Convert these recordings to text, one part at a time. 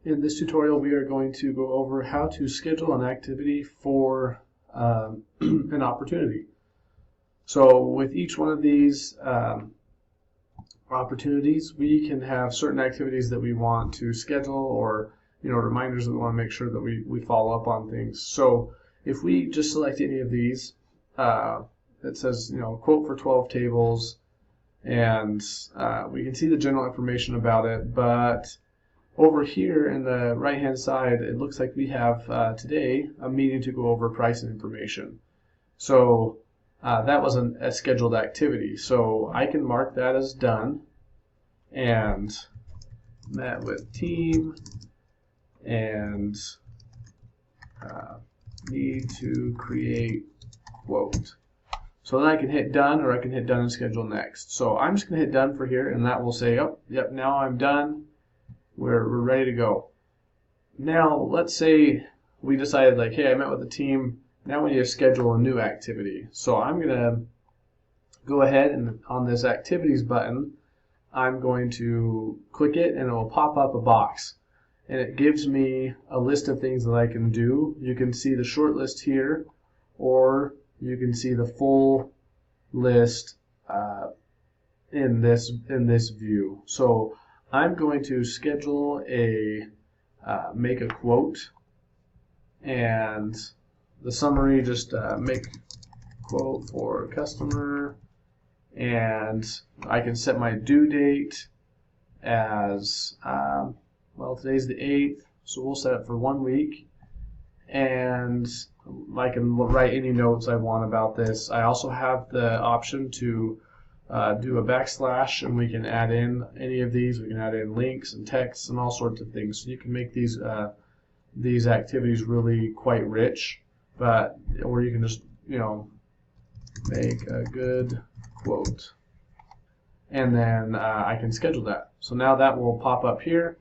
In this tutorial, we are going to go over how to schedule an activity for an opportunity. So with each one of these opportunities, we can have certain activities that we want to schedule, or reminders that we want to make sure that we follow up on things. So if we just select any of these, it says quote for 12 tables, and we can see the general information about it, but over here in the right hand side, it looks like we have today a meeting to go over pricing information. So that was a scheduled activity. So I can mark that as done, and met with team, and need to create quote. So then I can hit done, or I can hit done and schedule next. So I'm just going to hit done for here, and that will say, oh, yep, now I'm done. We're ready to go. Now, let's say we decided, like, hey, I met with the team. Now we need to schedule a new activity. So I'm going to go ahead and on this activities button, I'm going to click it, and it will pop up a box. And it gives me a list of things that I can do. You can see the short list here, or you can see the full list in this view. So I'm going to schedule make a quote, and the summary, just make quote for customer, and I can set my due date as well, today's the 8th, so we'll set it for 1 week, and I can write any notes I want about this. I also have the option to do a backslash, and we can add in any of these. We can add in links and texts and all sorts of things. So you can make these activities really quite rich, or you can just make a good quote, and then I can schedule that. So now that will pop up here,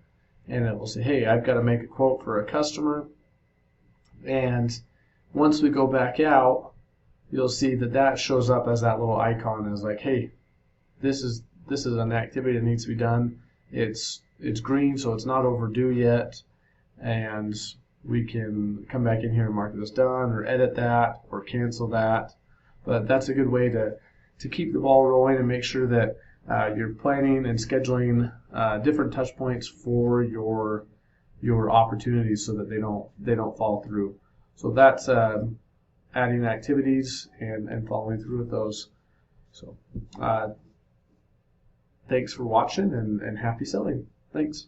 and it will say, hey, I've got to make a quote for a customer. And once we go back out, you'll see that shows up as that little icon, as like, hey, this is an activity that needs to be done. It's green, so it's not overdue yet, and we can come back in here and mark it as done, or edit that, or cancel that. But that's a good way to keep the ball rolling and make sure that you're planning and scheduling different touch points for your opportunities, so that they don't fall through. So that's adding activities and following through with those. So thanks for watching, and happy selling. Thanks.